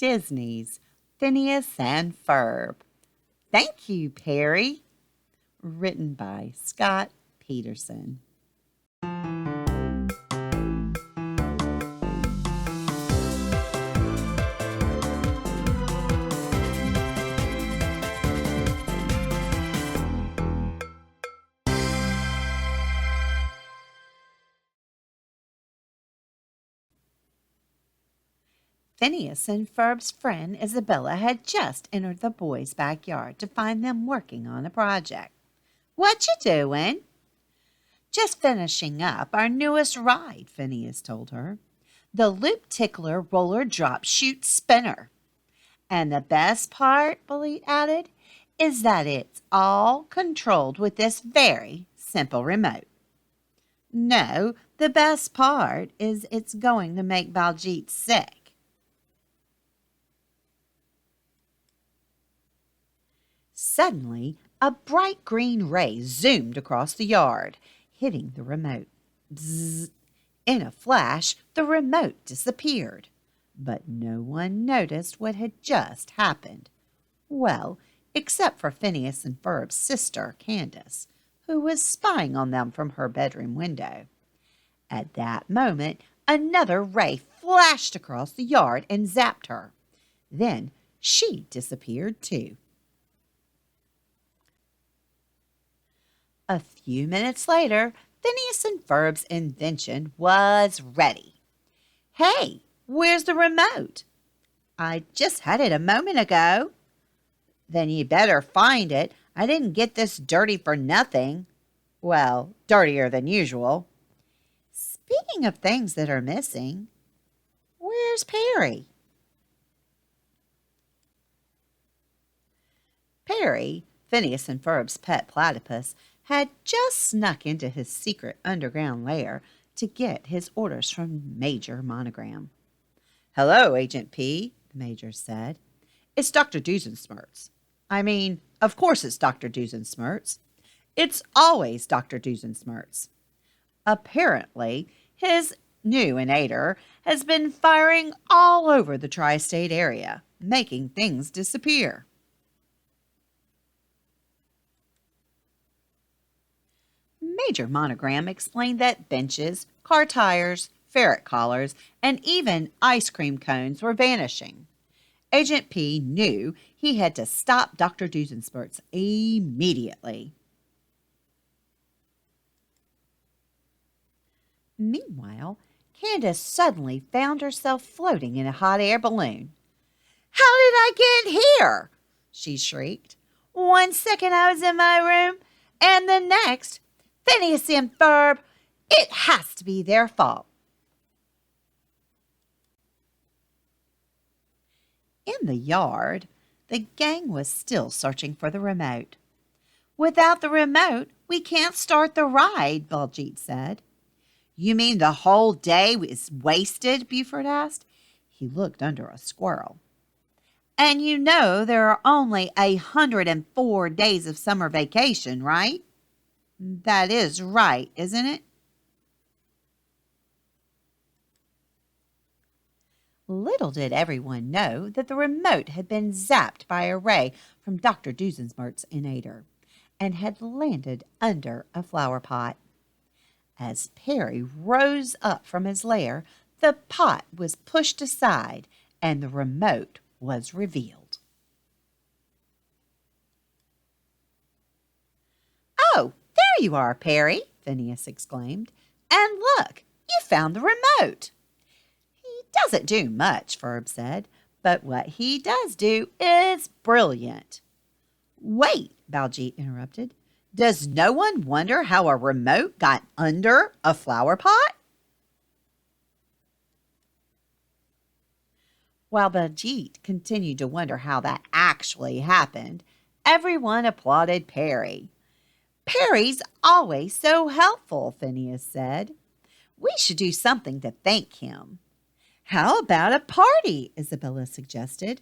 Disney's Phineas and Ferb. Thank you, Perry. Written by Scott Peterson. Phineas and Ferb's friend Isabella had just entered the boys' backyard to find them working on a project. "What you doing?" "Just finishing up our newest ride," Phineas told her. "The Loop Tickler Roller Drop Shoot Spinner. And the best part," Bully added, "is that it's all controlled with this very simple remote." "No, the best part is it's going to make Baljeet sick." Suddenly, a bright green ray zoomed across the yard, hitting the remote. Bzzz! In a flash, the remote disappeared. But no one noticed what had just happened. Well, except for Phineas and Ferb's sister, Candace, who was spying on them from her bedroom window. At that moment, another ray flashed across the yard and zapped her. Then she disappeared too. A few minutes later, Phineas and Ferb's invention was ready. "Hey, where's the remote?" "I just had it a moment ago." "Then you better find it. I didn't get this dirty for nothing." "Well, dirtier than usual." "Speaking of things that are missing, where's Perry?" Perry, Phineas and Ferb's pet platypus, had just snuck into his secret underground lair to get his orders from Major Monogram. "Hello, Agent P," the Major said. "It's Dr. Doofenshmirtz. Of course it's Dr. Doofenshmirtz. It's always Dr. Doofenshmirtz. Apparently, his new inator has been firing all over the tri-state area, making things disappear." Major Monogram explained that benches, car tires, ferret collars, and even ice cream cones were vanishing. Agent P knew he had to stop Dr. Doofenshmirtz immediately. Meanwhile, Candace suddenly found herself floating in a hot air balloon. "How did I get here?" she shrieked. "One second I was in my room, and the next, Phineas and Ferb, it has to be their fault." In the yard, the gang was still searching for the remote. "Without the remote, we can't start the ride," Baljeet said. "You mean the whole day is wasted?" Buford asked. He looked under a squirrel. "And you know there are only 104 days of summer vacation, right?" "That is right, isn't it?" Little did everyone know that the remote had been zapped by a ray from Dr. Doofenshmirtz's inator and had landed under a flower pot. As Perry rose up from his lair, the pot was pushed aside and the remote was revealed. "Oh, there you are, Perry," Phineas exclaimed. "And look, you found the remote." "He doesn't do much," Ferb said, "but what he does do is brilliant." "Wait," Baljeet interrupted. "Does no one wonder how a remote got under a flower pot?" While Baljeet continued to wonder how that actually happened, everyone applauded Perry. "Perry's always so helpful," Phineas said. "We should do something to thank him." "How about a party?" Isabella suggested.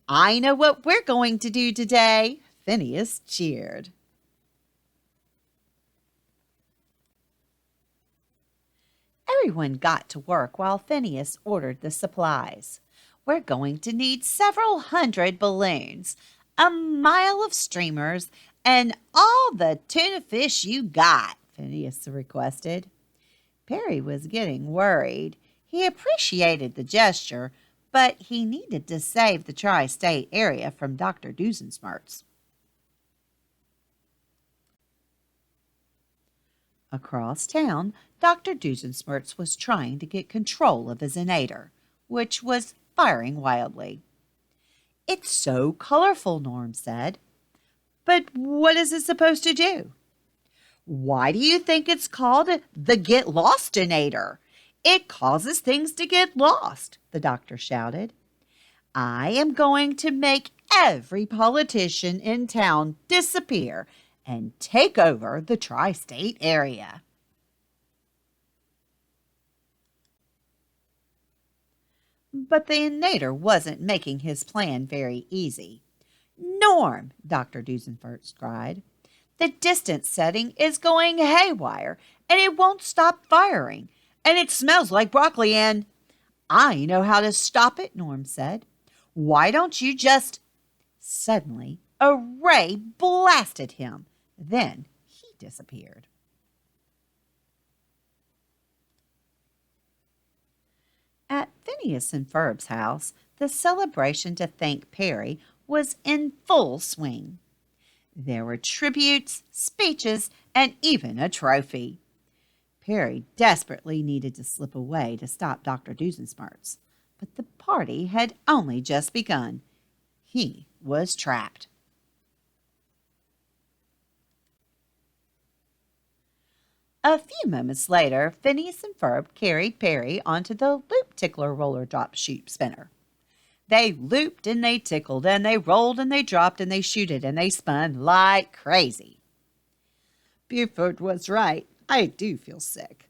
"I know what we're going to do today," Phineas cheered. Everyone got to work while Phineas ordered the supplies. We're going to need several hundred balloons, a mile of streamers, and all the tuna fish you got," Phineas requested. Perry was getting worried. He appreciated the gesture, but he needed to save the tri-state area from Dr. Doofenshmirtz. Across town, Dr. Doofenshmirtz was trying to get control of his inator, which was firing wildly. "It's so colorful," Norm said. "But what is it supposed to do?" "Why do you think it's called the Get Lostinator? It causes things to get lost," the doctor shouted. "I am going to make every politician in town disappear and take over the tri-state area." But the inator wasn't making his plan very easy. "Norm," Dr. Doofenshmirtz cried, "the distance setting is going haywire, and it won't stop firing, and it smells like broccoli and—" "I know how to stop it," Norm said. "Why don't you just—" Suddenly, a ray blasted him. Then he disappeared. At Phineas and Ferb's house, the celebration to thank Perry was in full swing. There were tributes, speeches, and even a trophy. Perry desperately needed to slip away to stop Dr. Doofenshmirtz, but the party had only just begun. He was trapped. A few moments later, Phineas and Ferb carried Perry onto the loop tickler roller drop shoot spinner. They looped and they tickled and they rolled and they dropped and they shooted and they spun like crazy. Buford was right. I do feel sick.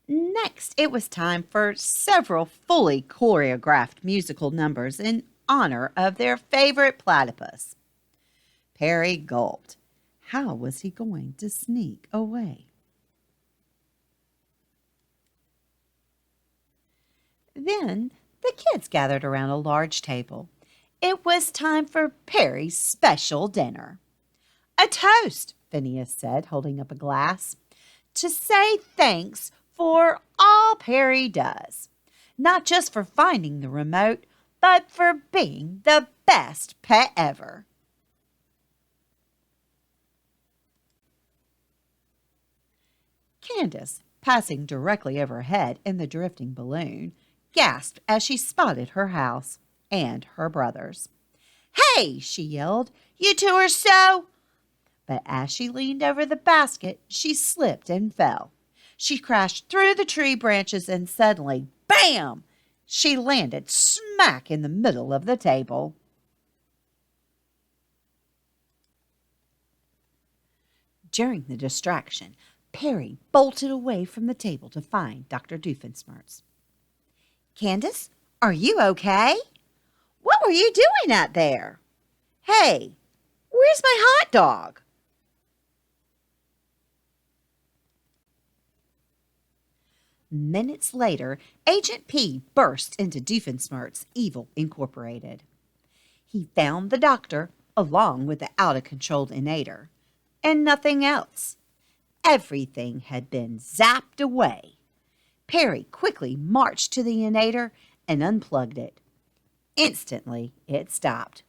Next, it was time for several fully choreographed musical numbers in honor of their favorite platypus. Perry gulped. How was he going to sneak away? Then the kids gathered around a large table. It was time for Perry's special dinner. "A toast," Phineas said, holding up a glass, "to say thanks for all Perry does. Not just for finding the remote, but for being the best pet ever." Candace, passing directly overhead in the drifting balloon, gasped as she spotted her house and her brothers. "Hey!" she yelled. "You two are so—" But as she leaned over the basket, she slipped and fell. She crashed through the tree branches and suddenly, bam! She landed smack in the middle of the table. During the distraction, Perry bolted away from the table to find Dr. Doofenshmirtz. "Candace, are you okay? What were you doing out there? Hey, where's my hot dog?" Minutes later, Agent P burst into Doofenshmirtz Evil Incorporated. He found the doctor, along with the out-of-control inator, and nothing else. Everything had been zapped away. Perry quickly marched to the inator and unplugged it. Instantly, it stopped.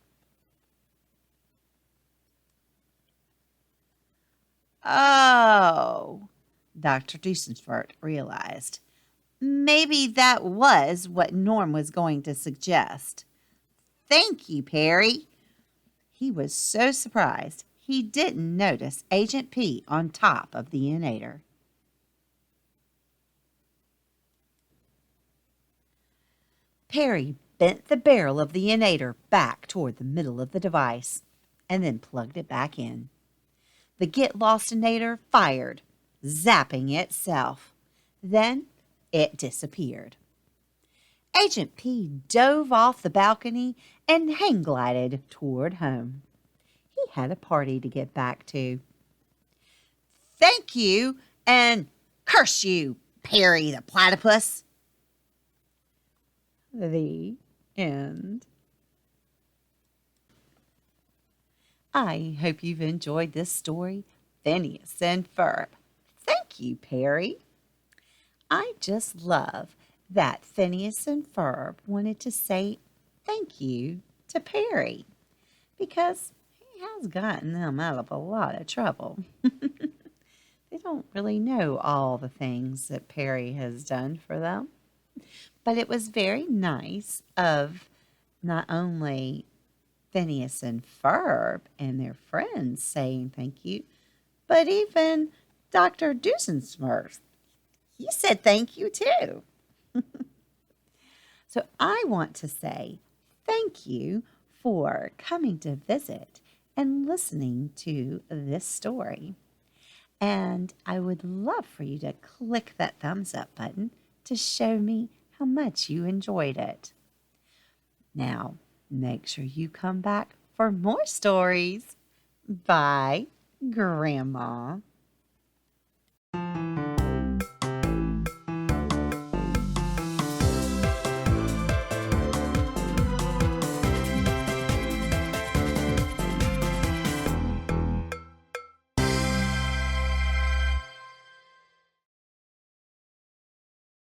"Oh," Dr. Doofenshmirtz realized. "Maybe that was what Norm was going to suggest. Thank you, Perry." He was so surprised he didn't notice Agent P on top of the inator. Perry bent the barrel of the inator back toward the middle of the device and then plugged it back in. The Get Lostinator fired, zapping itself. Then it disappeared. Agent P dove off the balcony and hang glided toward home. He had a party to get back to. "Thank you and curse you, Perry the Platypus. The end. I hope you've enjoyed this story, Phineas and Ferb. Thank you, Perry. I just love that Phineas and Ferb wanted to say thank you to Perry because he has gotten them out of a lot of trouble. They don't really know all the things that Perry has done for them. But it was very nice of not only Phineas and Ferb and their friends saying thank you, but even Dr. Doofenshmirtz. He said thank you too. So I want to say thank you for coming to visit and listening to this story. And I would love for you to click that thumbs up button to show me how much you enjoyed it. Now, make sure you come back for more stories. Bye, Grandma.